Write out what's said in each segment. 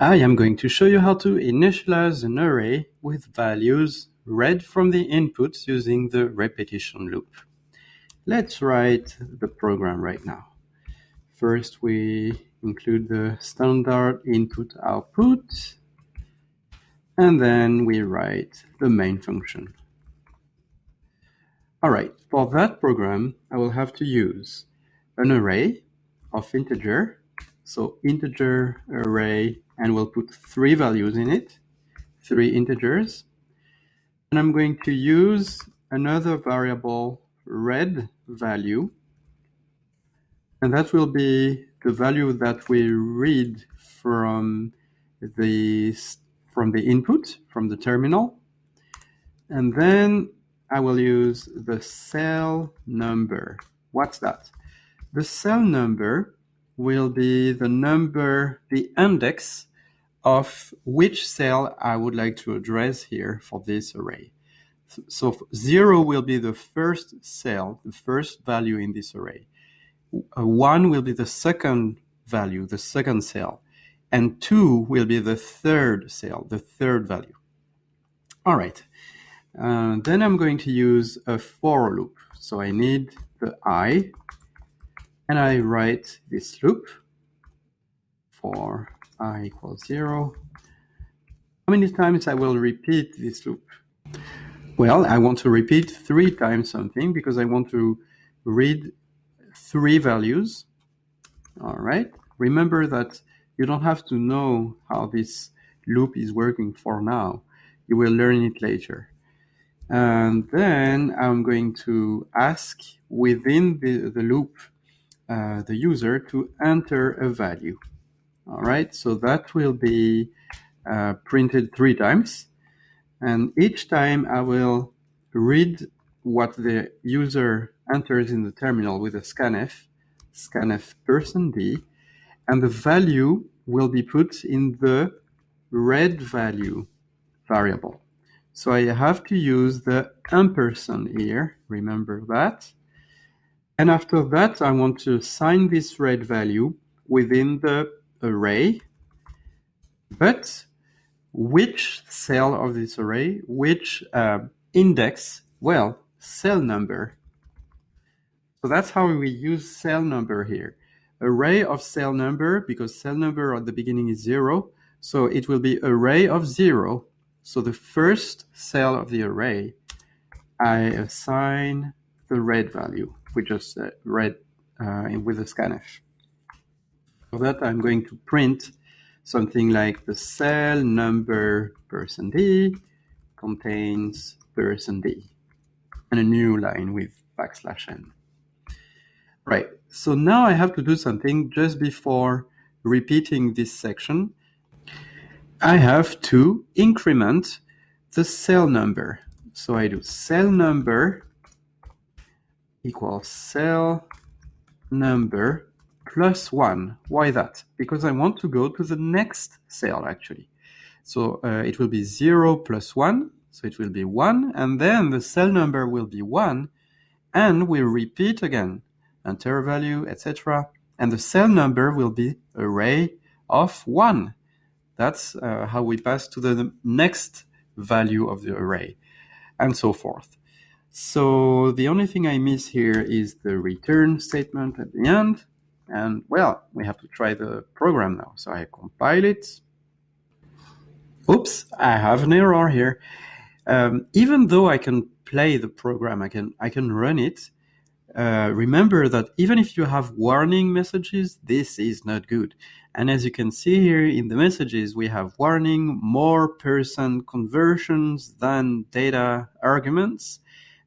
I am going to show you how to initialize an array with values read from the inputs using the repetition loop. Let's write the program right now. First, we include the standard input-output, and then we write the main function. All right, for that program, I will have to use an array of integer. So integer array, and we'll put 3 values in it, 3 integers. And I'm going to use another variable read value, and that will be the value that we read from the input, from the terminal. And then I will use the cell number. What's that? The cell number will be the number, the index of which cell I would like to address here for this array. So 0 will be the first cell, the first value in this array. 1 will be the second value, the second cell. And 2 will be the third cell, the third value. All right. Then I'm going to use a for loop. So I need the I, and I write this loop for I equals 0. How many times I will repeat this loop? Well, I want to repeat 3 times something because I want to read 3 values. All right. Remember that you don't have to know how this loop is working for now. You will learn it later. And then I'm going to ask within the loop the user to enter a value. All right. So that will be printed 3 times. And each time I will read what the user enters in the terminal with a scanf %d, and the value will be put in the read value variable. So I have to use the ampersand here, remember that. And after that, I want to assign this read value within the array, but which cell of this array, which index? Well, cell number. So that's how we use cell number here. Array of cell number, because cell number at the beginning is 0, so it will be array of 0. So the first cell of the array, I assign the read value. We just read with the scanf. For that, I'm going to print something like the cell number %d contains %d, and a new line with \n. Right, so now I have to do something just before repeating this section. I have to increment the cell number. So I do cell number equals cell number plus 1. Why that? Because I want to go to the next cell, actually. So it will be 0 plus 1, so it will be 1, and then the cell number will be 1, and we repeat again, enter a value, etc., and the cell number will be array of 1. That's how we pass to the next value of the array, and so forth. So the only thing I miss here is the return statement at the end. And well, we have to try the program now. So I compile it. Oops, I have an error here. Even though I can play the program, I can run it. Remember that even if you have warning messages, this is not good. And as you can see here in the messages, we have warning, more % conversions than data arguments.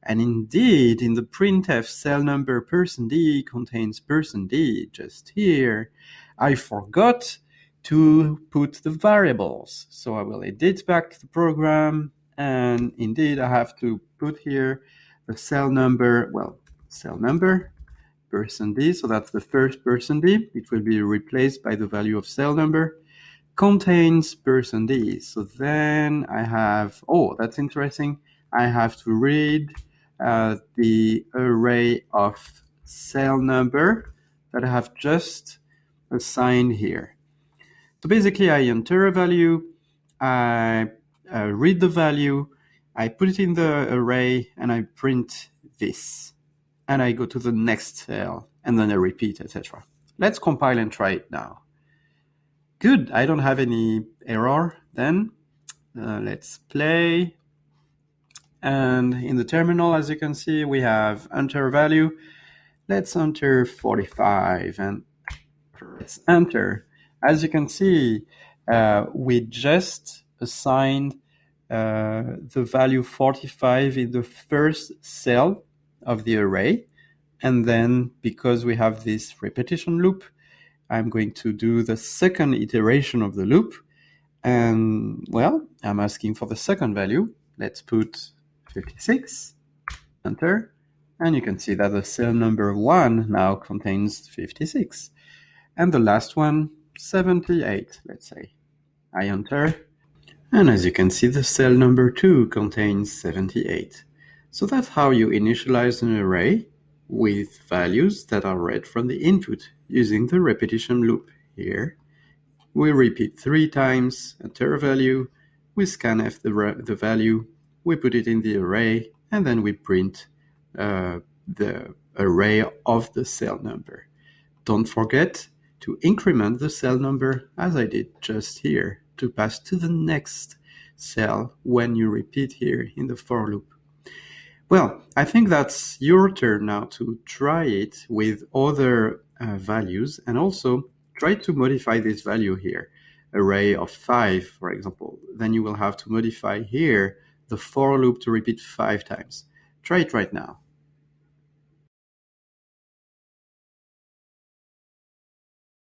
And indeed, in the printf cell number %d contains %d just here, I forgot to put the variables. So I will edit back the program, and indeed I have to put here the cell number, well, cell number %d, so that's the first %d. It will be replaced by the value of cell number, contains %d. So then I have, oh, that's interesting. I have to read the array of cell number that I have just assigned here. So basically, I enter a value, I read the value, I put it in the array, and I print this. And I go to the next cell, and then I repeat, etc. Let's compile and try it now. Good, I don't have any error then. Let's play. And in the terminal, as you can see, we have enter value. Let's enter 45 and press enter. As you can see, we just assigned the value 45 in the first cell of the array. And then because we have this repetition loop, I'm going to do the second iteration of the loop. And well, I'm asking for the second value. Let's put 56, enter. And you can see that the cell number 1 now contains 56. And the last one, 78, let's say. I enter. And as you can see, the cell number 2 contains 78. So that's how you initialize an array with values that are read from the input using the repetition loop here. We repeat 3 times, enter a value, we scanf the value, we put it in the array, and then we print the array of the cell number. Don't forget to increment the cell number as I did just here to pass to the next cell when you repeat here in the for loop. Well, I think that's your turn now to try it with other values and also try to modify this value here. Array of 5, for example. Then you will have to modify here the for loop to repeat 5 times. Try it right now.